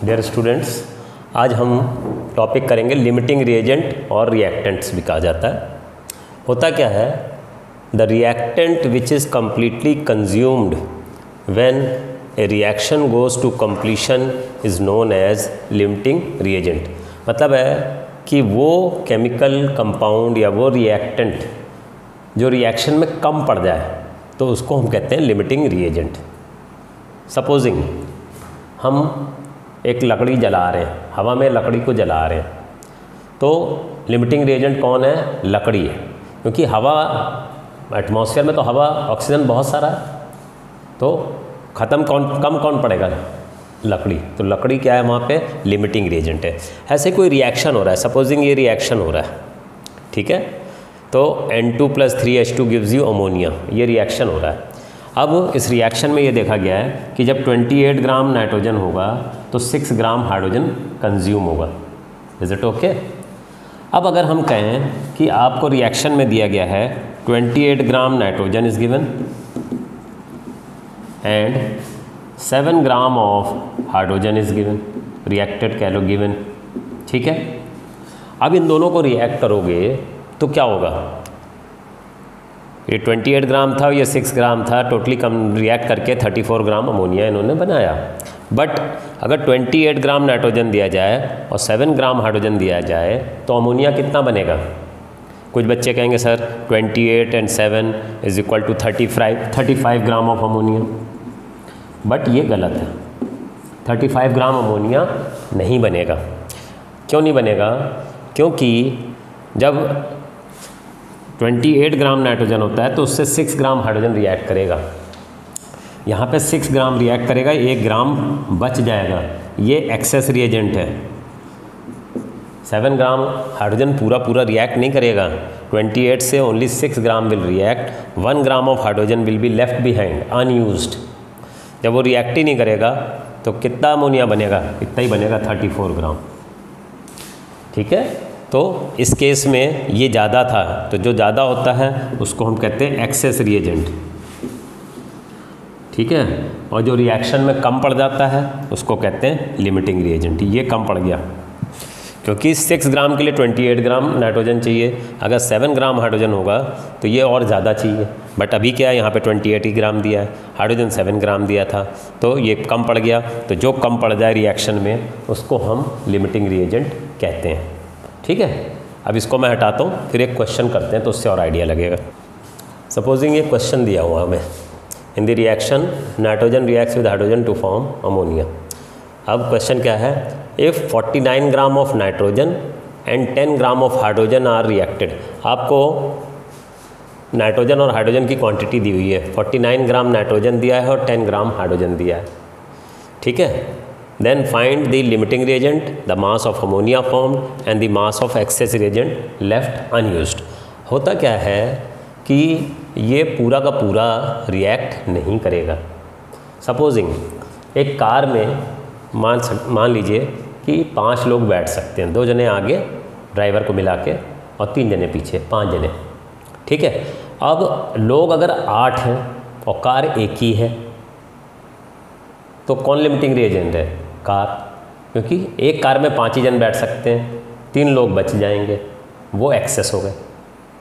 Dear students, आज हम topic करेंगे लिमिटिंग रिएजेंट और रिएक्टेंट्स भी कहा जाता है। होता क्या है, the reactant which is completely consumed when a reaction goes to completion is known as limiting reagent. मतलब है कि वो केमिकल कंपाउंड या वो रिएक्टेंट जो रिएक्शन में कम पड़ जाए तो उसको हम कहते हैं लिमिटिंग रिएजेंट। सपोजिंग हम एक लकड़ी जला रहे हैं, हवा में लकड़ी को जला रहे हैं, तो लिमिटिंग रिएजेंट कौन है? लकड़ी है, क्योंकि हवा एटमॉस्फेयर में तो हवा ऑक्सीजन बहुत सारा है, तो कम कौन पड़ेगा? लकड़ी। तो लकड़ी क्या है वहाँ पे? लिमिटिंग रिएजेंट है। ऐसे कोई रिएक्शन हो रहा है, सपोजिंग ये रिएक्शन हो रहा है, ठीक है, तो N2+3H2 गिव्स यू अमोनिया, ये रिएक्शन हो रहा है। अब इस रिएक्शन में ये देखा गया है कि जब 28 ग्राम नाइट्रोजन होगा तो 6 ग्राम हाइड्रोजन कंज्यूम होगा। Is it okay? अब अगर हम कहें कि आपको रिएक्शन में दिया गया है 28 gram nitrogen is given and 7 gram of hydrogen is given, reacted कह लो गिवन, ठीक है। अब इन दोनों को रिएक्ट करोगे तो क्या होगा? ये 28 ग्राम था, ये 6 ग्राम था, टोटली कम रिएक्ट करके 34 ग्राम अमोनिया इन्होंने बनाया। बट अगर 28 ग्राम नाइट्रोजन दिया जाए और 7 ग्राम हाइड्रोजन दिया जाए तो अमोनिया कितना बनेगा? कुछ बच्चे कहेंगे sir 28 and 7 is equal to 35 gram of ammonia, but ये गलत है। 35 ग्राम अमोनिया नहीं बनेगा। क्यों नहीं बनेगा? क्योंकि जब 28 ग्राम नाइट्रोजन होता है तो उससे 6 ग्राम हाइड्रोजन रिएक्ट करेगा, यहाँ पे 6 ग्राम रिएक्ट करेगा, 1 ग्राम बच जाएगा, ये एक्सेस रिएजेंट है। 7 ग्राम हाइड्रोजन पूरा रिएक्ट नहीं करेगा, 28 से only 6 gram will react, 1 gram of hydrogen will be left behind unused. जब वो रिएक्ट ही नहीं करेगा तो कितना अमोनिया बनेगा? इतना ही बनेगा, 34 ग्राम, ठीक है। तो इस केस में ये ज़्यादा था, तो जो ज़्यादा होता है उसको हम कहते हैं एक्सेस रिएजेंट, ठीक है। और जो रिएक्शन में कम पड़ जाता है उसको कहते हैं लिमिटिंग रिएजेंट। ये कम पड़ गया क्योंकि 6 ग्राम के लिए 28 ग्राम नाइट्रोजन चाहिए, अगर 7 ग्राम हाइड्रोजन होगा तो ये और ज़्यादा चाहिए, बट अभी क्या है, यहाँ पे 28 ही ग्राम दिया है, हाइड्रोजन 7 ग्राम दिया था, तो ये कम पड़ गया। तो जो कम पड़ जाए रिएक्शन में उसको हम लिमिटिंग रिएजेंट कहते हैं, ठीक है। अब इसको मैं हटाता हूँ, फिर एक क्वेश्चन करते हैं तो उससे और आइडिया लगेगा। सपोजिंग ये क्वेश्चन दिया हुआ हमें, in the reaction nitrogen reacts with hydrogen to form ammonia. अब क्वेश्चन क्या है, if 49 gram of nitrogen and 10 gram of hydrogen are reacted. आपको नाइट्रोजन और हाइड्रोजन की क्वांटिटी दी हुई है, 49 ग्राम नाइट्रोजन दिया है और 10 ग्राम हाइड्रोजन दिया है, ठीक है। Then find the limiting reagent, the mass of ammonia formed and the mass of excess reagent left unused। होता क्या है कि ये पूरा का पूरा रिएक्ट नहीं करेगा। सपोजिंग एक कार में मान लीजिए कि 5 लोग बैठ सकते हैं, 2 जने आगे ड्राइवर को मिला के और 3 जने पीछे, 5 जने, ठीक है। अब लोग अगर 8 हैं और कार एक ही है तो कौन लिमिटिंग रिएजेंट है? कार, क्योंकि एक कार में 5 ही जन बैठ सकते हैं, 3 लोग बच जाएंगे, वो एक्सेस हो गए,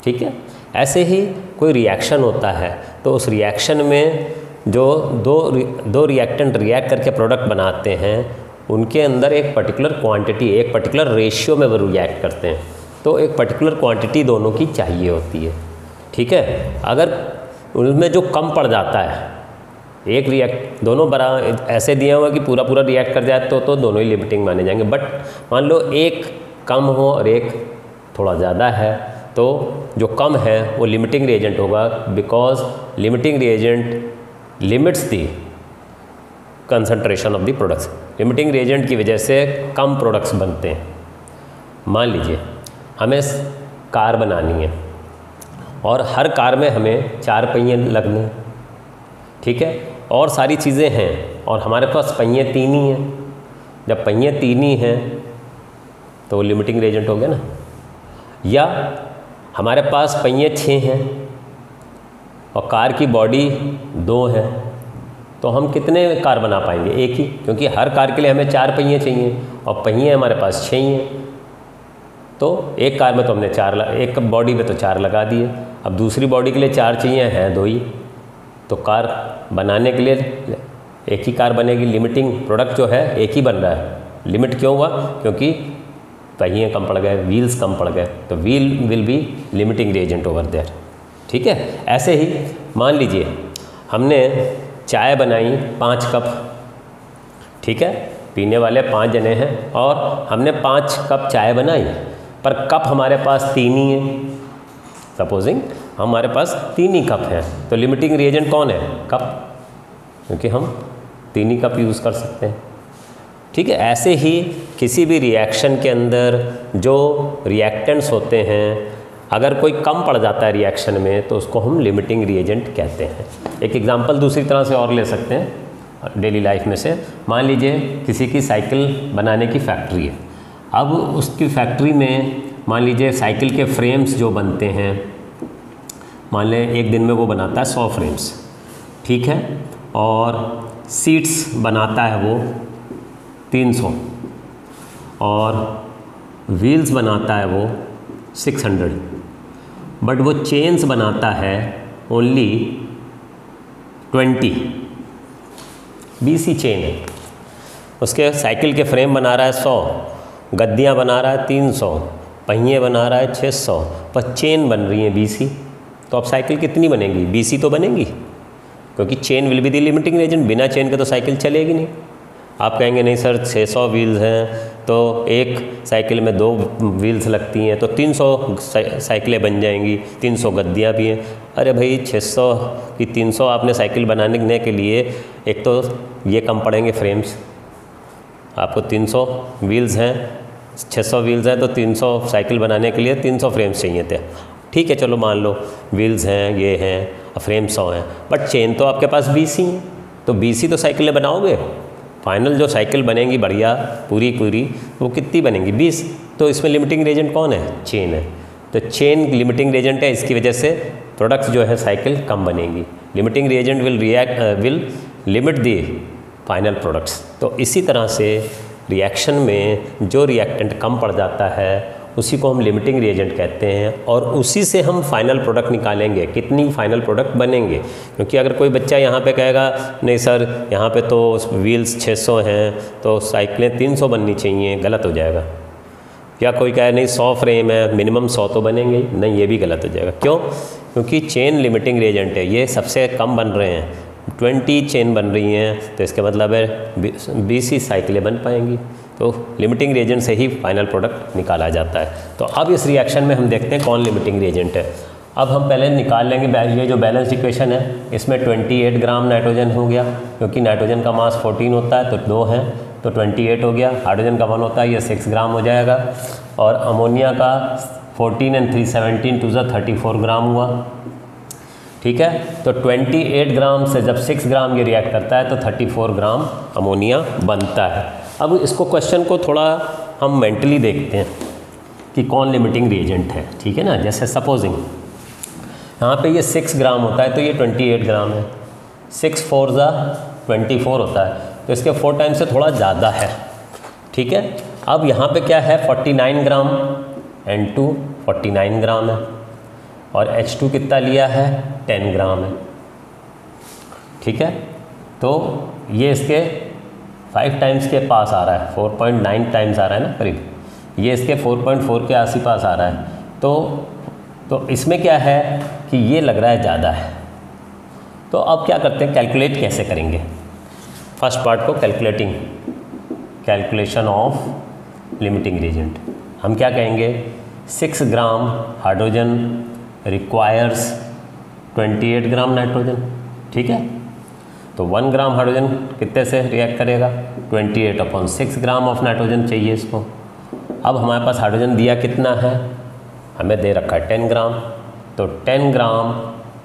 ठीक है। ऐसे ही कोई रिएक्शन होता है तो उस रिएक्शन में जो दो रिएक्टेंट रिएक्ट करके प्रोडक्ट बनाते हैं उनके अंदर एक पर्टिकुलर क्वांटिटी, एक पर्टिकुलर रेशियो में वो रिएक्ट करते हैं, तो एक पर्टिकुलर क्वांटिटी दोनों की चाहिए होती है, ठीक है। अगर उनमें जो कम पड़ जाता है, एक रिएक्ट दोनों ऐसे दिया हुआ कि पूरा रिएक्ट कर जाए तो दोनों ही लिमिटिंग माने जाएंगे। बट मान लो एक कम हो और एक थोड़ा ज़्यादा है तो जो कम है वो लिमिटिंग रिएजेंट होगा, because limiting reagent limits the concentration of the products. Limiting reagent की वजह से कम प्रोडक्ट्स बनते हैं। मान लीजिए हमें कार बनानी है और हर कार में हमें 4 पहिए लगने, ठीक है, और सारी चीज़ें हैं और हमारे पास पहिए 3 ही हैं। जब पहिए 3 ही हैं तो वो लिमिटिंग रिएजेंट हो गया ना। या हमारे पास पहिए 6 हैं और कार की बॉडी 2 है, तो हम कितने कार बना पाएंगे? एक ही, क्योंकि हर कार के लिए हमें 4 पहिए चाहिए और पहिए हमारे पास 6 ही हैं। तो एक कार में तो हमने 4 एक बॉडी में तो 4 लगा दिए। अब दूसरी बॉडी के लिए 4 चाहिए, हैं 2 ही। तो कार बनाने के लिए एक ही कार बनेगी। लिमिटिंग प्रोडक्ट जो है एक ही बन रहा है। लिमिट क्यों हुआ? क्योंकि पहिए कम पड़ गए, व्हील्स कम पड़ गए, तो व्हील will be limiting reagent over there. ठीक है। ऐसे ही मान लीजिए हमने चाय बनाई 5 कप, ठीक है, पीने वाले 5 जने हैं और हमने 5 कप चाय बनाई, पर कप हमारे पास 3 ही हैं। सपोजिंग हमारे पास 3 ही कप हैं, तो लिमिटिंग रिएजेंट कौन है? कप, क्योंकि हम 3 ही कप यूज़ कर सकते हैं। ठीक है। ऐसे ही किसी भी रिएक्शन के अंदर जो रिएक्टेंट्स होते हैं, अगर कोई कम पड़ जाता है रिएक्शन में तो उसको हम लिमिटिंग रिएजेंट कहते हैं। एक एग्जांपल दूसरी तरह से और ले सकते हैं डेली लाइफ में से। मान लीजिए किसी की साइकिल बनाने की फैक्ट्री है। अब उसकी फैक्ट्री में मान लीजिए साइकिल के फ्रेम्स जो बनते हैं, मान लें एक दिन में वो बनाता है 100 फ्रेम्स, ठीक है, और सीट्स बनाता है वो 300 और व्हील्स बनाता है वो 600, बट वो चेन्स बनाता है ओनली 20। BC चेन है, उसके साइकिल के फ्रेम बना रहा है 100, गद्दियाँ बना रहा है 300, पहिए बना रहा है 600, पर चेन बन रही है BC। तो अब साइकिल कितनी बनेगी? BC तो बनेगी, क्योंकि chain will be the limiting agent. बिना चेन के तो साइकिल चलेगी नहीं। आप कहेंगे नहीं सर 600 व्हील्स हैं तो एक साइकिल में 2 व्हील्स लगती हैं, तो 300 साइकिलें बन जाएंगी, 300 गद्दियाँ भी हैं। अरे भाई 600 की 300 आपने साइकिल बनाने के लिए एक तो ये कम पड़ेंगे फ्रेम्स, आपको 300 व्हील्स हैं, 600 व्हील्स हैं, तो 300 साइकिल बनाने के लिए 300 फ्रेम्स चाहिए थे। ठीक है, चलो मान लो व्हील्स हैं, ये हैं, फ्रेम 100 हैं, बट चेन तो आपके पास 20 ही है। तो 20 ही तो साइकिलें बनाओगे। फाइनल जो साइकिल बनेंगी बढ़िया पूरी वो कितनी बनेंगी? 20। तो इसमें लिमिटिंग रिएजेंट कौन है? चेन है। तो चेन लिमिटिंग रिएजेंट है, इसकी वजह से प्रोडक्ट्स जो है साइकिल कम बनेगी। Limiting reagent will limit the final products. तो इसी तरह से रिएक्शन में जो रिएक्टेंट कम पड़ जाता है उसी को हम लिमिटिंग रिएजेंट कहते हैं, और उसी से हम फाइनल प्रोडक्ट निकालेंगे, कितनी फाइनल प्रोडक्ट बनेंगे। क्योंकि अगर कोई बच्चा यहाँ पे कहेगा नहीं सर यहाँ पे तो व्हील्स 600 हैं तो साइकिलें 300 बननी चाहिए, गलत हो जाएगा। या कोई कहे नहीं 100 फ्रेम है मिनिमम 100 तो बनेंगे ही, नहीं, ये भी गलत हो जाएगा। क्यों? क्योंकि चेन लिमिटिंग रिएजेंट है, ये सबसे कम बन रहे हैं, 20 चेन बन रही हैं, तो इसका मतलब है 20 ही साइकिलें बन पाएंगी। तो लिमिटिंग रिएजेंट से ही फाइनल प्रोडक्ट निकाला जाता है। तो अब इस रिएक्शन में हम देखते हैं कौन लिमिटिंग रिएजेंट है। अब हम पहले निकाल लेंगे ये जो बैलेंस इक्वेशन है, इसमें 28 ग्राम नाइट्रोजन हो गया, क्योंकि नाइट्रोजन का मास 14 होता है तो 2 हैं, तो 28 हो गया। हाइड्रोजन का 1 होता है, ये 6 ग्राम हो जाएगा। और अमोनिया का 14 and 3 17 to 34 ग्राम हुआ। ठीक है, तो 28 ग्राम से जब 6 ग्राम ये रिएक्ट करता है तो 34 ग्राम अमोनिया बनता है। अब इसको क्वेश्चन को थोड़ा हम मेंटली देखते हैं कि कौन लिमिटिंग रिएजेंट है। ठीक है ना, जैसे सपोजिंग यहाँ पे ये 6 ग्राम होता है तो ये 28 ग्राम है, 6 4 ज़ा 24 होता है, तो इसके 4 टाइम्स से थोड़ा ज़्यादा है। ठीक है, अब यहाँ पे क्या है 49 ग्राम, N2 49 ग्राम है, और H2 कितना लिया है 10 ग्राम है। ठीक है, तो ये इसके 5 टाइम्स के पास आ रहा है, 4.9 टाइम्स आ रहा है ना करीब, ये इसके 4.4 के आस पास आ रहा है। तो इसमें क्या है कि ये लग रहा है ज़्यादा है। तो अब क्या करते हैं, कैलकुलेट कैसे करेंगे। फर्स्ट पार्ट को कैलकुलेशन ऑफ लिमिटिंग रिएजेंट। हम क्या कहेंगे, 6 gram hydrogen requires 28 gram nitrogen. ठीक है, तो 1 ग्राम हाइड्रोजन कितने से रिएक्ट करेगा, 28/6 ग्राम ऑफ नाइट्रोजन चाहिए इसको। अब हमारे पास हाइड्रोजन दिया कितना है, हमें दे रखा है 10 ग्राम, तो 10 ग्राम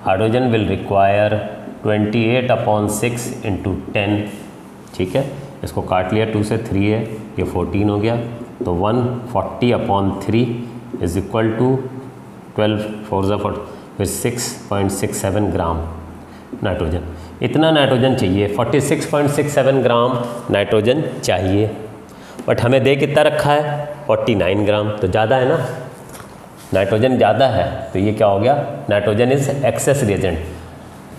हाइड्रोजन विल रिक्वायर 28/6 × 10। ठीक है, इसको काट लिया, 2 से 3 है, ये 14 हो गया, तो 140/3 इज इक्वल टू 12 4 ज़ा 4 फिर 6.67 ग्राम नाइट्रोजन। इतना नाइट्रोजन चाहिए, 46.67 ग्राम नाइट्रोजन चाहिए, बट हमें दे कितना रखा है 49 ग्राम, तो ज़्यादा है ना, नाइट्रोजन ज़्यादा है, तो ये क्या हो गया, नाइट्रोजन इज़ एक्सेस रिएजेंट।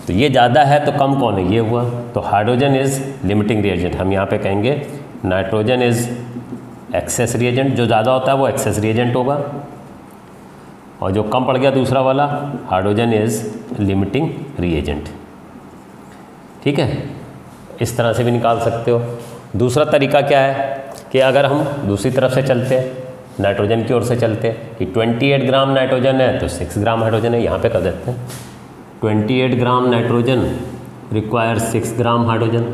तो ये ज़्यादा है तो कम कौन है, ये हुआ, तो हाइड्रोजन इज़ लिमिटिंग रिएजेंट। हम यहाँ पे कहेंगे नाइट्रोजन इज़ एक्सेस रिएजेंट, जो ज़्यादा होता है वो एक्सेस रिएजेंट होगा, और जो कम पड़ गया दूसरा वाला हाइड्रोजन इज़ लिमिटिंग रिएजेंट। ठीक है, इस तरह से भी निकाल सकते हो। दूसरा तरीका क्या है कि अगर हम दूसरी तरफ से चलते हैं, नाइट्रोजन की ओर से चलते हैं कि 28 ग्राम नाइट्रोजन है तो 6 ग्राम हाइड्रोजन है, यहाँ पे कर देते हैं 28 gram nitrogen require 6 gram hydrogen,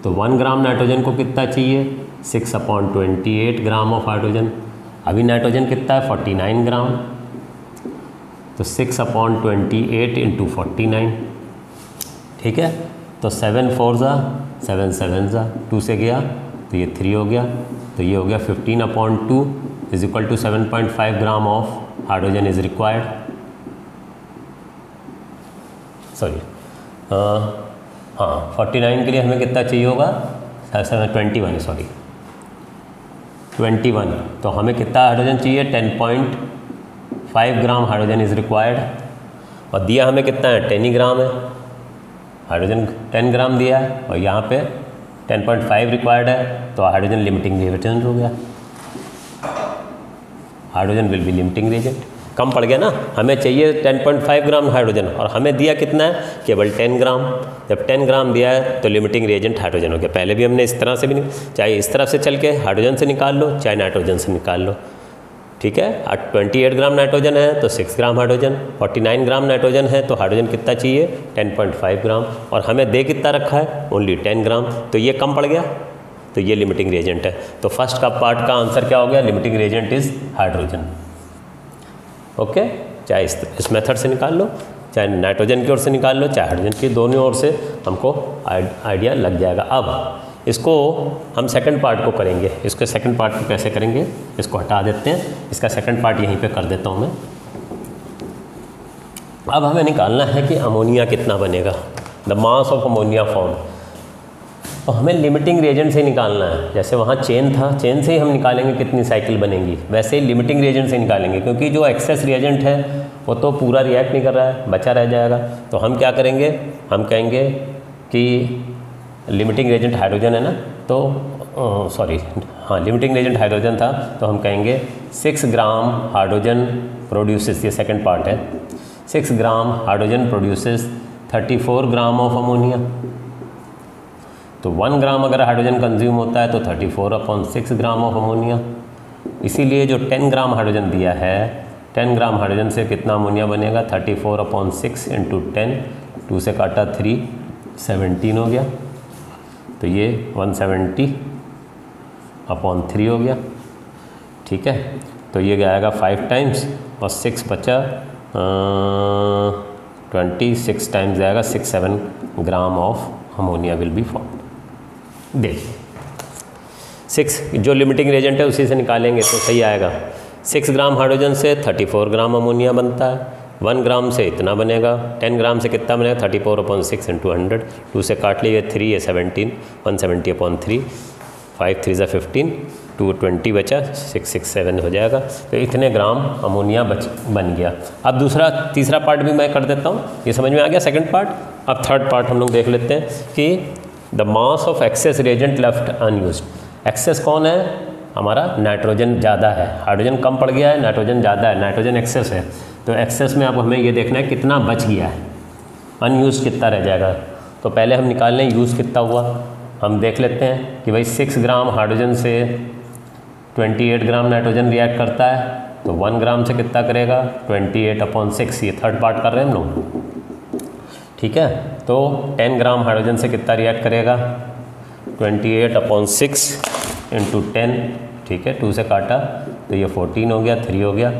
तो 1 ग्राम नाइट्रोजन को कितना चाहिए 6/28 ग्राम ऑफ हाइड्रोजन। अभी नाइट्रोजन कितना है 49 ग्राम, तो 6/28 × 49, ठीक है, तो 7 4 ज़ा 7 7 ज़ा 2 से गया तो ये 3 हो गया, तो ये हो गया 15/2 = 7.5 ग्राम of hydrogen is required. Sorry हाँ 49 के लिए हमें कितना चाहिए होगा 21, सॉरी 21, तो हमें कितना हाइड्रोजन चाहिए 10.5 ग्राम हाइड्रोजन इज़ रिक्वायर्ड, और दिया हमें कितना है 10 ही ग्राम है, हाइड्रोजन 10 ग्राम दिया है और यहाँ पे 10.5 रिक्वायर्ड है, तो हाइड्रोजन लिमिटिंग रिएजेंट हो गया, hydrogen will be limiting reagent. कम पड़ गया ना, हमें चाहिए 10.5 ग्राम हाइड्रोजन और हमें दिया कितना है केवल 10 ग्राम। जब 10 ग्राम दिया है तो लिमिटिंग रिएजेंट हाइड्रोजन हो गया। पहले भी हमने इस तरह से भी, चाहे इस तरफ से चल के हाइड्रोजन से निकाल लो, चाहे नाइट्रोजन से निकाल लो, ठीक है। 28 ग्राम नाइट्रोजन है तो 6 ग्राम हाइड्रोजन, 49 ग्राम नाइट्रोजन है तो हाइड्रोजन कितना चाहिए 10.5 ग्राम, और हमें दे कितना रखा है ओनली 10 ग्राम, तो ये कम पड़ गया, तो ये लिमिटिंग रिएजेंट है। तो फर्स्ट का पार्ट का आंसर क्या हो गया, limiting reagent is hydrogen. Okay, चाहे इस मेथड से निकाल लो, चाहे नाइट्रोजन की ओर से निकाल लो, चाहे हाइड्रोजन की, दोनों ओर से हमको आइडिया लग जाएगा। अब इसको हम सेकंड पार्ट को करेंगे, इसको सेकंड पार्ट को कैसे करेंगे, इसको हटा देते हैं, इसका सेकंड पार्ट यहीं पे कर देता हूँ मैं। अब हमें निकालना है कि अमोनिया कितना बनेगा, the mass of ammonia form. तो हमें लिमिटिंग रिएजेंट से निकालना है, जैसे वहाँ चेन था, चेन से ही हम निकालेंगे कितनी साइकिल बनेगी, वैसे ही लिमिटिंग रिएजेंट से निकालेंगे, क्योंकि जो एक्सेस रिएजेंट है वो तो पूरा रिएक्ट नहीं कर रहा है, बचा रह जाएगा। तो हम क्या करेंगे, हम कहेंगे कि लिमिटिंग रिएजेंट हाइड्रोजन है ना, तो सॉरी हाँ लिमिटिंग रिएजेंट हाइड्रोजन था, तो हम कहेंगे 6 ग्राम हाइड्रोजन प्रोड्यूसेस, ये सेकंड पार्ट है, 6 gram hydrogen produces 34 gram of ammonia. तो 1 ग्राम अगर हाइड्रोजन कंज्यूम होता है तो 34/6 ग्राम ऑफ अमोनिया। इसीलिए जो 10 ग्राम हाइड्रोजन दिया है, 10 ग्राम हाइड्रोजन से कितना अमोनिया बनेगा 34/6 × 10, 2 से काटा 3, 17 हो गया, तो ये 170/3 हो गया, ठीक है। तो ये आएगा 5 टाइम्स और 6 बचा 26 टाइम्स जाएगा, 6-7 ग्राम of ammonia will be form. देखिए 6 जो लिमिटिंग रिएजेंट है उसी से निकालेंगे तो सही आएगा। 6 ग्राम हाइड्रोजन से 34 ग्राम अमोनिया बनता है, 1 ग्राम से इतना बनेगा, 10 ग्राम से कितना बनेगा 34/6 × 100, 2 से काट लीजिए 3 है 17, 170/3, 5 3 = 15, 220 बचा, 667 हो जाएगा। तो इतने ग्राम अमोनिया बन गया। अब तीसरा पार्ट भी मैं कर देता हूँ, ये समझ में आ गया सेकंड पार्ट। अब थर्ड पार्ट हम लोग देख लेते हैं कि the mass of excess reagent left unused. Excess कौन है हमारा, नाइट्रोजन ज़्यादा है, हाइड्रोजन कम पड़ गया है, नाइट्रोजन ज़्यादा है, नाइट्रोजन एक्सेस है। तो एक्सेस में अब हमें ये देखना है कितना बच गया है, अनयूज कितना रह जाएगा। तो पहले हम निकाल लें यूज़ कितना हुआ, हम देख लेते हैं कि भाई 6 ग्राम हाइड्रोजन से 28 ग्राम नाइट्रोजन रिएक्ट करता है, तो 1 ग्राम से कितना करेगा 28/6, ये थर्ड पार्ट कर रहे हैं हम लोग, ठीक है। तो 10 ग्राम हाइड्रोजन से कितना रिएक्ट करेगा 28/6 × 10, ठीक है, 2 से काटा तो ये 14 हो गया, 3 हो गया,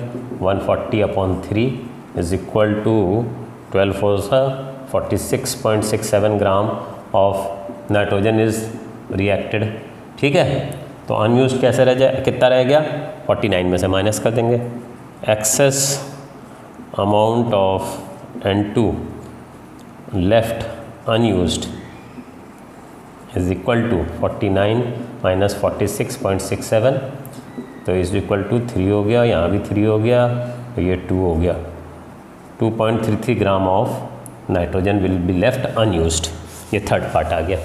140/3 = 12 4 46.67 ग्राम ऑफ नाइट्रोजन इज़ रिएक्टेड, ठीक है। तो अनयूज कैसे रह जाए, कितना रह गया 49 में से माइनस कर देंगे। Excess amount of N2 left unused is equal to 49 minus 46.67, तो इज इक्वल टू 3 हो गया, यहाँ भी 3 हो गया, तो ये 2 हो गया। 2.33 ग्राम of nitrogen will be left unused. ये थर्ड पार्ट आ गया।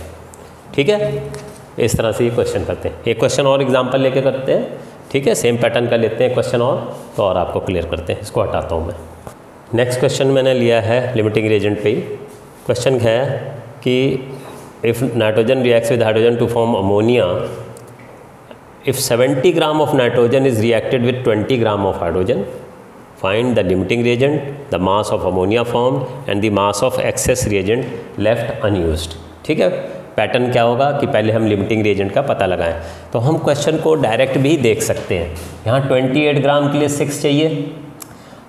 ठीक है, इस तरह से ये क्वेश्चन करते हैं। एक क्वेश्चन और एग्जांपल लेके करते हैं। ठीक है, सेम पैटर्न का लेते हैं क्वेश्चन और आपको क्लियर करते हैं। इसको हटाता हूँ मैं। नेक्स्ट क्वेश्चन मैंने लिया है लिमिटिंग रिएजेंट पे ही। क्वेश्चन है कि if nitrogen reacts with hydrogen to form ammonia, if 70 gram of nitrogen is reacted with 20 gram of hydrogen, find the limiting reagent, the mass of ammonia formed and the mass of excess reagent left unused। ठीक है, pattern क्या होगा कि पहले हम limiting reagent का पता लगाएं। तो हम क्वेश्चन को डायरेक्ट भी देख सकते हैं। यहाँ 28 ग्राम के लिए 6 चाहिए।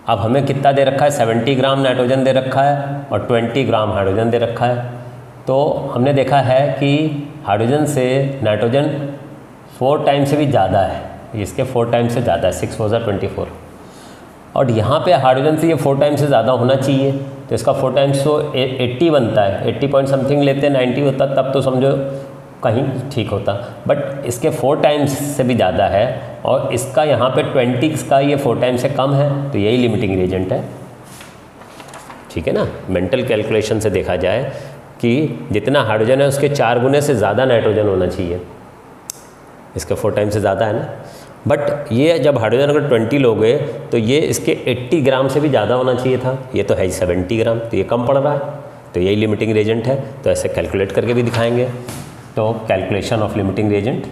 अब हमें कितना दे रखा है, 70 ग्राम नाइट्रोजन दे रखा है और 20 ग्राम हाइड्रोजन दे रखा है। तो हमने देखा है कि हाइड्रोजन से नाइट्रोजन 4 टाइम से भी ज़्यादा है, इसके 4 टाइम से ज़्यादा है, 6 4 24, और यहाँ पे हाइड्रोजन से ये 4 टाइम से ज़्यादा होना चाहिए। तो इसका 4 टाइम्स तो 80 बनता है, 80 पॉइंट समथिंग लेते हैं, 90 होता तब तो समझो कहीं ठीक होता, बट इसके 4 टाइम्स से भी ज़्यादा है और इसका यहाँ पे 20 का ये 4 टाइम से कम है, तो यही लिमिटिंग रिएजेंट है। ठीक है ना, मेंटल कैलकुलेशन से देखा जाए कि जितना हाइड्रोजन है उसके 4 गुने से ज़्यादा नाइट्रोजन होना चाहिए, इसके 4 टाइम से ज़्यादा है ना। बट ये जब हाइड्रोजन अगर 20 लोगे तो ये इसके 80 ग्राम से भी ज़्यादा होना चाहिए था, ये तो है 70 ग्राम, तो ये कम पड़ रहा है, तो यही लिमिटिंग रिएजेंट है। तो ऐसे कैलकुलेट करके भी दिखाएंगे। तो calculation of limiting reagent,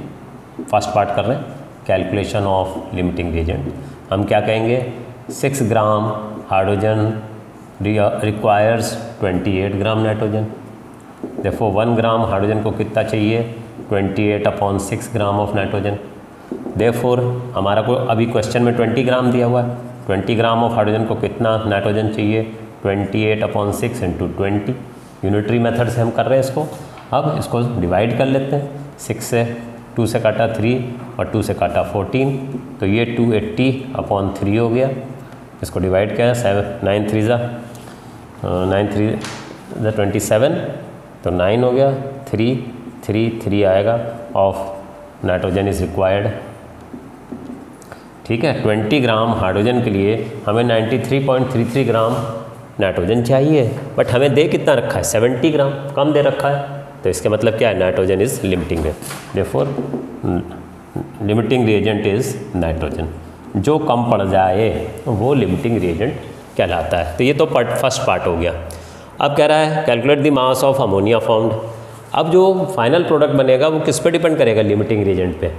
first part कर रहे हैं, कैलकुलेशन ऑफ लिमिटिंग रिएजेंट। हम क्या कहेंगे, 6 gram hydrogen requires 28 gram nitrogen. देखो 1 ग्राम हाइड्रोजन को कितना चाहिए, 28/6 ग्राम ऑफ नाइट्रोजन। देयरफॉर हमारा को अभी क्वेश्चन में 20 ग्राम दिया हुआ है, 20 ग्राम ऑफ हाइड्रोजन को कितना नाइट्रोजन चाहिए, 28/6 × 20। यूनिटरी मेथड से हम कर रहे हैं इसको। अब इसको डिवाइड कर लेते हैं, 6 से 2 से काटा 3 और 2 से काटा 14, तो ये 280/3 हो गया। इसको डिवाइड किया 9 3 27, तो 9 हो गया, 3 3 3 आएगा ऑफ नाइट्रोजन इज़ रिक्वायर्ड। ठीक है, 20 ग्राम हाइड्रोजन के लिए हमें 93.33 ग्राम नाइट्रोजन चाहिए, बट हमें दे कितना रखा है, 70 ग्राम, कम दे रखा है। तो इसका मतलब क्या है, नाइट्रोजन इज़ लिमिटिंग है। Therefore limiting reagent is nitrogen. जो कम पड़ जाए वो लिमिटिंग रिएजेंट कहलाता है। तो ये तो फर्स्ट पार्ट हो गया। अब कह रहा है calculate the mass of ammonia formed. अब जो फाइनल प्रोडक्ट बनेगा वो किस पे डिपेंड करेगा, लिमिटिंग रिएजेंट पे।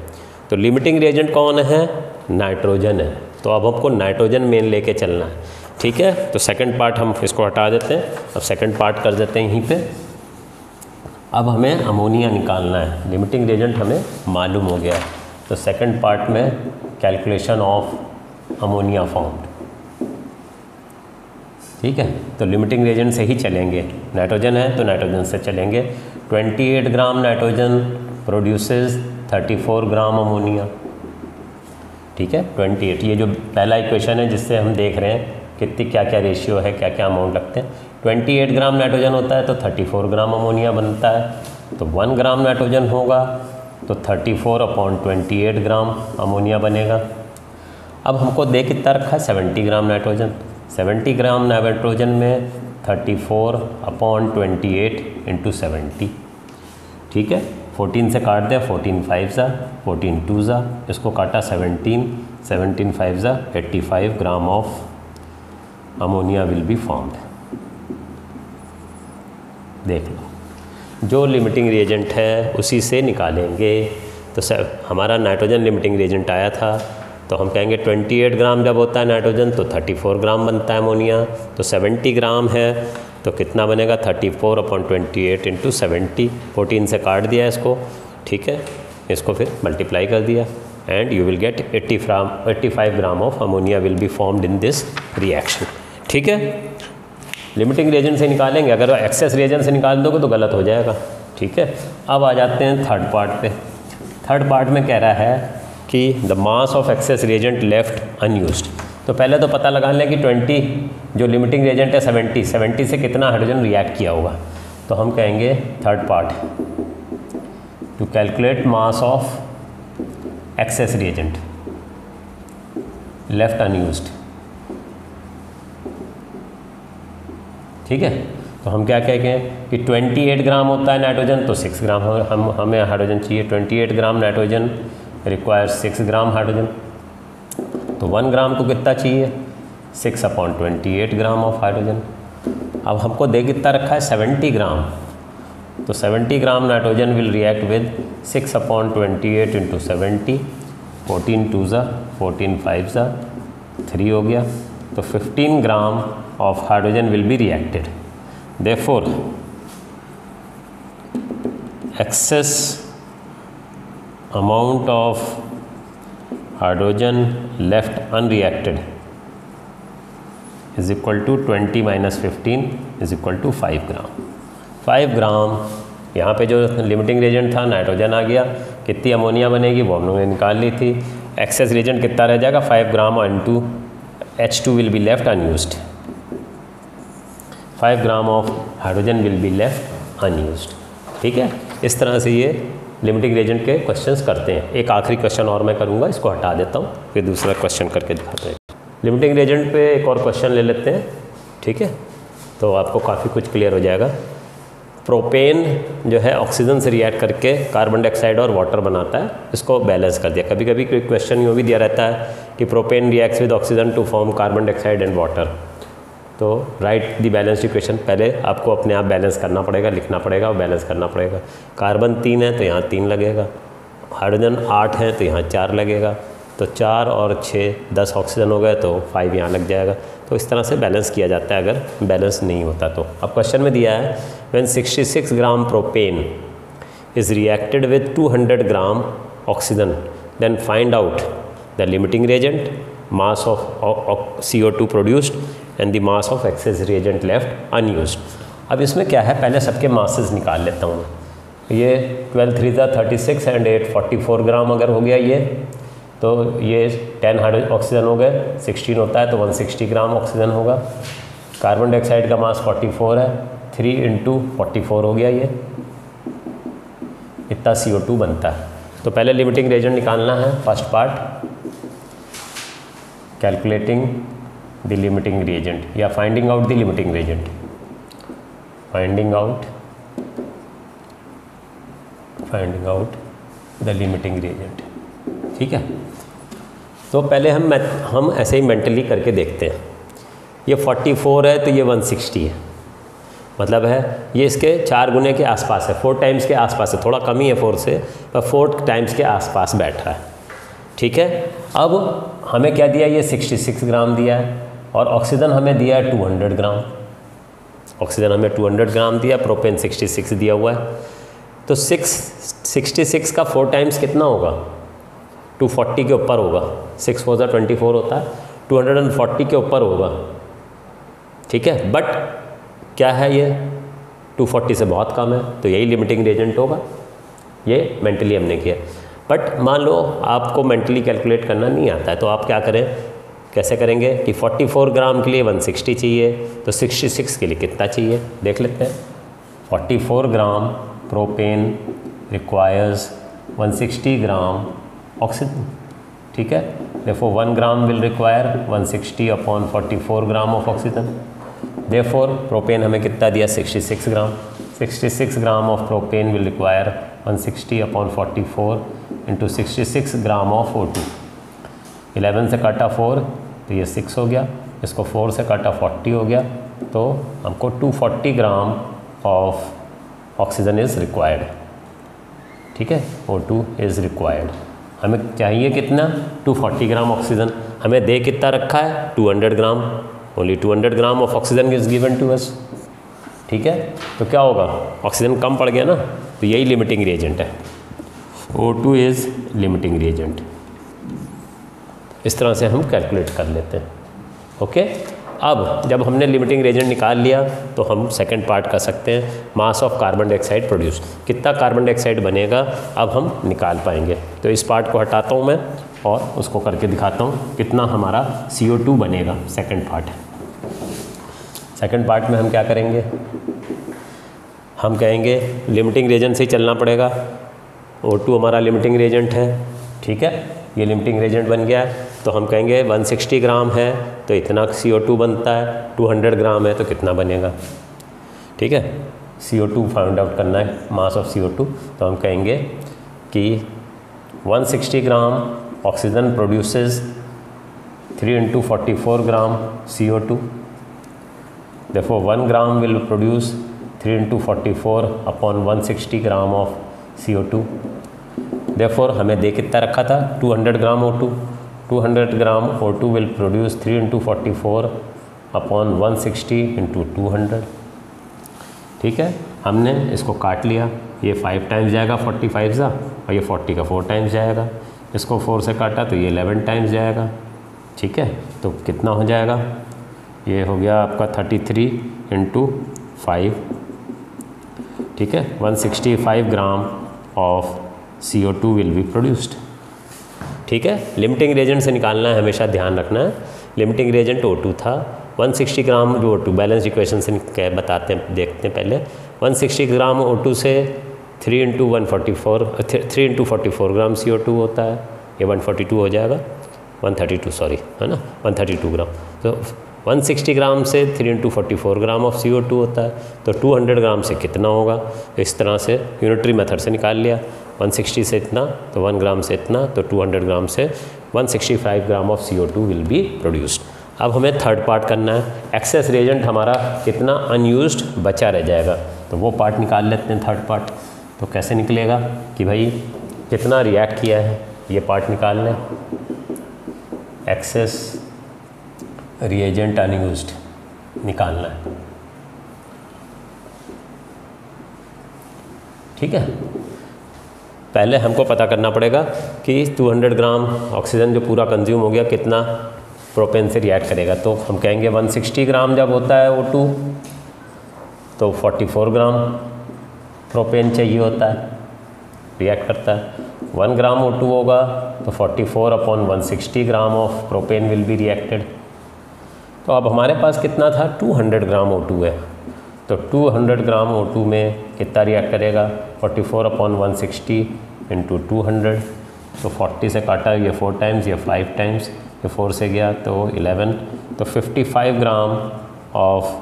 तो लिमिटिंग रिएजेंट कौन है, नाइट्रोजन है। तो अब हमको नाइट्रोजन मेन लेके चलना है। ठीक है, तो सेकंड पार्ट हम इसको हटा देते हैं, अब सेकंड पार्ट कर देते हैं यहीं पे। अब हमें अमोनिया निकालना है, लिमिटिंग रिएजेंट हमें मालूम हो गया है। तो सेकंड पार्ट में कैलकुलेशन ऑफ अमोनिया फॉर्म्ड। ठीक है, तो लिमिटिंग रिएजेंट से ही चलेंगे। नाइट्रोजन है तो नाइट्रोजन से चलेंगे। 28 gram nitrogen produces 34 gram ammonia. ठीक है, 28, ये जो पहला इक्वेशन है जिससे हम देख रहे हैं कितनी क्या क्या रेशियो है, क्या क्या अमाउंट लगते हैं। 28 ग्राम नाइट्रोजन होता है तो 34 ग्राम अमोनिया बनता है। तो 1 ग्राम नाइट्रोजन होगा तो 34/28 ग्राम अमोनिया बनेगा। अब हमको दे कितना रखा है, 70 ग्राम नाइट्रोजन। 70 ग्राम नाइट्रोजन में 34/28 × 70। ठीक है, 14 से काट दें, 14 5 ज़ा, 14 2 ज़ा, इसको काटा 17, 17 5 ज़ा, 85 ग्राम of ammonia will be formed. देख लो, जो लिमिटिंग रिएजेंट है उसी से निकालेंगे। तो हमारा नाइट्रोजन लिमिटिंग रिएजेंट आया था, तो हम कहेंगे 28 ग्राम जब होता है नाइट्रोजन तो 34 ग्राम बनता है अमोनिया। तो 70 ग्राम है तो कितना बनेगा, 34/28 × 70। 14 से काट दिया इसको। ठीक है, इसको फिर मल्टीप्लाई कर दिया and you will get 85 gram of ammonia will be formed in this reaction. ठीक है, लिमिटिंग रिएजेंट से निकालेंगे, अगर एक्सेस रिएजेंट से निकाल दोगे तो गलत हो जाएगा। ठीक है, अब आ जाते हैं थर्ड पार्ट पे। थर्ड पार्ट में कह रहा है कि the mass of excess reagent left unused. तो पहले तो पता लगा लें कि 20 जो लिमिटिंग रिएजेंट है 70 से कितना हाइड्रोजन रिएक्ट किया होगा। तो हम कहेंगे third part, to calculate mass of excess reagent left unused. ठीक है, तो हम क्या कहेंगे कि 28 ग्राम होता है नाइट्रोजन, तो 6 ग्राम हमें हाइड्रोजन चाहिए। 28 gram nitrogen require 6 gram hydrogen, तो 1 ग्राम को कितना चाहिए, 6/28 ग्राम ऑफ हाइड्रोजन। अब हमको दे कितना रखा है, 70 ग्राम, तो 70 gram nitrogen will react with 6/28 into 70, 14 2 ज़ा 14 5 ज़ा 3 हो गया, तो 15 gram of hydrogen will be reacted. Therefore excess amount of hydrogen left unreacted is equal to 20 - 15 is equal to 5 gram. 5 gram यहाँ पे जो लिमिटिंग रिएजेंट था नाइट्रोजन आ गया, कितनी अमोनिया बनेगी वो हमने निकाल ली थी। एक्सेस रिएजेंट कितना रह जाएगा, 5 gram into H2 will be left unused, 5 gram of hydrogen will be left unused. ठीक है, इस तरह से ये लिमिटिंग रिएजेंट के क्वेश्चंस करते हैं। एक आखिरी क्वेश्चन और मैं करूँगा, इसको हटा देता हूँ, फिर दूसरा क्वेश्चन करके दिखाते हैं। लिमिटिंग रिएजेंट पे एक और क्वेश्चन ले लेते हैं। ठीक है, तो आपको काफ़ी कुछ क्लियर हो जाएगा। प्रोपेन जो है ऑक्सीजन से रिएक्ट करके कार्बन डाइऑक्साइड और वाटर बनाता है, इसको बैलेंस कर दिया। कभी कभी कोई क्वेश्चन यूँ भी दिया रहता है कि propane reacts with oxygen to form carbon dioxide and water, तो राइट द बैलेंस इक्वेशन। पहले आपको अपने आप बैलेंस करना पड़ेगा, लिखना पड़ेगा और बैलेंस करना पड़ेगा। कार्बन 3 है तो यहाँ 3 लगेगा, हाइड्रोजन 8 है तो यहाँ 4 लगेगा, तो 4 और 6 10 ऑक्सीजन हो गए, तो 5 यहाँ लग जाएगा। तो इस तरह से बैलेंस किया जाता है अगर बैलेंस नहीं होता तो। अब क्वेश्चन में दिया है when 66 gram propane is reacted with 200 gram oxygen then find out the limiting reagent, mass of CO2 produced and the mass of excess reagent left unused. अब इसमें क्या है, पहले सबके मासेस निकाल लेता हूँ मैं। ये 12 3 ज़ा 36 एंड 8 44 ग्राम अगर हो गया ये, तो ये 10 हाइड्रोजन ऑक्सीजन हो गए, 16 होता है तो 160 ग्राम ऑक्सीजन होगा। कार्बन डाइऑक्साइड का मास 44 है, 3 × 44 हो गया, ये इतना CO2 बनता है। तो पहले लिमिटिंग रिएजेंट निकालना है। First part calculating the limiting reagent या finding out the limiting reagent, finding out the limiting reagent. ठीक है, तो पहले हम ऐसे ही मेंटली करके देखते हैं। ये 44 है तो ये 160 है, मतलब है ये इसके 4 गुने के आसपास है, 4 टाइम्स के आसपास है, थोड़ा कम ही है 4 से, पर 4 टाइम्स के आसपास बैठ रहा है। ठीक है, अब हमें क्या दिया, ये 66 ग्राम दिया है और ऑक्सीजन हमें दिया है 200 ग्राम। ऑक्सीजन हमें 200 ग्राम दिया, प्रोपेन 66 दिया हुआ है। तो 66 का 4 टाइम्स कितना होगा, 240 के ऊपर होगा। 6 4 24 होता है, 240 के ऊपर होगा। ठीक है, बट क्या है ये 240 से बहुत कम है, तो यही लिमिटिंग रिएजेंट होगा। ये मेंटली हमने किया। बट मान लो आपको मेंटली कैलकुलेट करना नहीं आता है, तो आप क्या करें, कैसे करेंगे कि 44 ग्राम के लिए 160 चाहिए, तो 66 के लिए कितना चाहिए देख लेते हैं। 44 ग्राम प्रोपेन रिक्वायर्स 160 ग्राम ऑक्सीजन। ठीक है, therefore 1 gram will require 160/44 gram of oxygen. Therefore propane हमें कितना दिया, 66 ग्राम। 66 ग्राम of propane will require 160/44 into 66 gram of O2। 11 से काटा 4 तो ये 6 हो गया, इसको 4 से काटा 40 हो गया, तो हमको 240 ग्राम ऑफ ऑक्सीजन इज़ रिक्वायर्ड। ठीक है, O2 इज़ रिक्वायर्ड। हमें चाहिए कितना, 240 ग्राम ऑक्सीजन। हमें दे कितना रखा है, 200 gram. Only 200 gram of oxygen is given to us. ठीक है, तो क्या होगा, ऑक्सीजन कम पड़ गया ना, तो यही लिमिटिंग रिएजेंट है। O2 is limiting reagent. इस तरह से हम कैलकुलेट कर लेते हैं। ओके, अब जब हमने लिमिटिंग रिएजेंट निकाल लिया तो हम सेकंड पार्ट कर सकते हैं, mass of carbon dioxide produce. कितना कार्बन डाइऑक्साइड बनेगा अब हम निकाल पाएंगे। तो इस पार्ट को हटाता हूँ मैं और उसको करके दिखाता हूँ कितना हमारा CO2 बनेगा। सेकंड पार्ट में हम क्या करेंगे, हम कहेंगे लिमिटिंग रिएजेंट से ही चलना पड़ेगा। O2 हमारा लिमिटिंग रिएजेंट है, ठीक है, ये लिमिटिंग रिएजेंट बन गया है। तो हम कहेंगे 160 ग्राम है तो इतना CO2 बनता है, 200 ग्राम है तो कितना बनेगा, ठीक है। CO2 फाइंड आउट करना है, मास ऑफ CO2। तो हम कहेंगे कि 160 gram oxygen produces 3 × 44 gram CO2, therefore 1 gram will produce 3 × 44 upon 160 gram of CO2। therefore हमें दे कितना रखा था, 200 ग्राम O2, 200 gram O2 will produce 3 × 44 upon 160 × 200, ठीक है। हमने इसको काट लिया, ये 5 टाइम्स जाएगा 45 सा, और ये 40 का 4 टाइम्स जाएगा। इसको 4 से काटा तो ये 11 टाइम्स जाएगा, ठीक है। तो कितना हो जाएगा, ये हो गया आपका 33 × 5, ठीक है। 165 gram of CO2 will be produced, ठीक है। लिमिटिंग रिएजेंट से निकालना है, हमेशा ध्यान रखना है। लिमिटिंग रिएजेंट O2 था, 160 ग्राम O2 बैलेंस इक्वेशन से बताते हैं, देखते हैं पहले। 160 ग्राम O2 से 3 × 44 ग्राम CO2 होता है, ये 142 हो जाएगा, 132 सॉरी, है ना, 132 ग्राम। तो 160 ग्राम से 3 × 44 ग्राम ऑफ CO2 होता है, तो 200 ग्राम से कितना होगा, इस तरह से यूनिटरी मेथड से निकाल लिया। 160 से इतना तो 1 ग्राम से इतना, तो 200 ग्राम से 165 gram of CO2 will be produced. अब हमें थर्ड पार्ट करना है, एक्सेस रिएजेंट हमारा कितना अनयूज्ड बचा रह जाएगा, तो वो पार्ट निकाल लेते हैं थर्ड पार्ट। तो कैसे निकलेगा कि भाई कितना रिएक्ट किया है, ये पार्ट निकाल लें, एक्सेस रिएजेंट अनयूज्ड निकालना है, ठीक है। पहले हमको पता करना पड़ेगा कि 200 ग्राम ऑक्सीजन जो पूरा कंज्यूम हो गया कितना प्रोपेन से रिएक्ट करेगा। तो हम कहेंगे 160 ग्राम जब होता है O2 तो 44 ग्राम प्रोपेन चाहिए होता है, रिएक्ट करता है। 1 ग्राम O2 होगा तो 44 upon 160 gram of propane will be reacted. तो अब हमारे पास कितना था, 200 ग्राम O2 है, तो 200 ग्राम O2 में कितना रिएक्ट करेगा, 44 अपॉन 160 × 200, तो 40 से काटा, ये 4 टाइम्स, ये 5 टाइम्स, ये 4 से गया तो 11, तो 55 gram of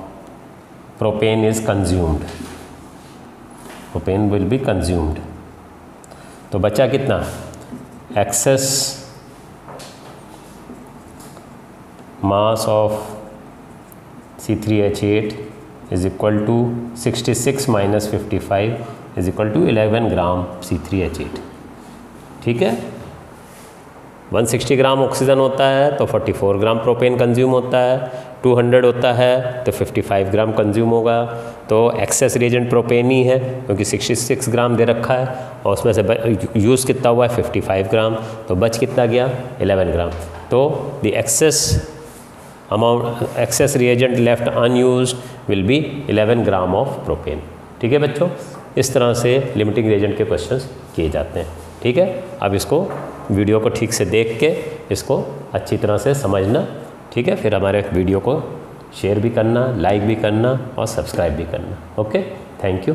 propane is consumed, propane will be consumed. तो बचा कितना, excess mass of C3H8 is equal to 66 - 55 is equal to 11 gram C3H8, ठीक है। 160 ग्राम ऑक्सीजन होता है तो 44 ग्राम प्रोपेन कंज्यूम होता है, 200 होता है तो 55 ग्राम कंज्यूम होगा। तो एक्सेस रिएजेंट प्रोपेन ही है क्योंकि 66 ग्राम दे रखा है और उसमें से यूज़ कितना हुआ है 55 ग्राम, तो बच कितना गया 11 ग्राम। तो the access reagent left unused will be 11 gram of propane, ठीक है बच्चों। इस तरह से लिमिटिंग रिएजेंट के क्वेश्चंस किए जाते हैं, ठीक है। अब इसको वीडियो को ठीक से देख के इसको अच्छी तरह से समझना, ठीक है। फिर हमारे वीडियो को शेयर भी करना, लाइक भी करना और सब्सक्राइब भी करना। Okay, thank you.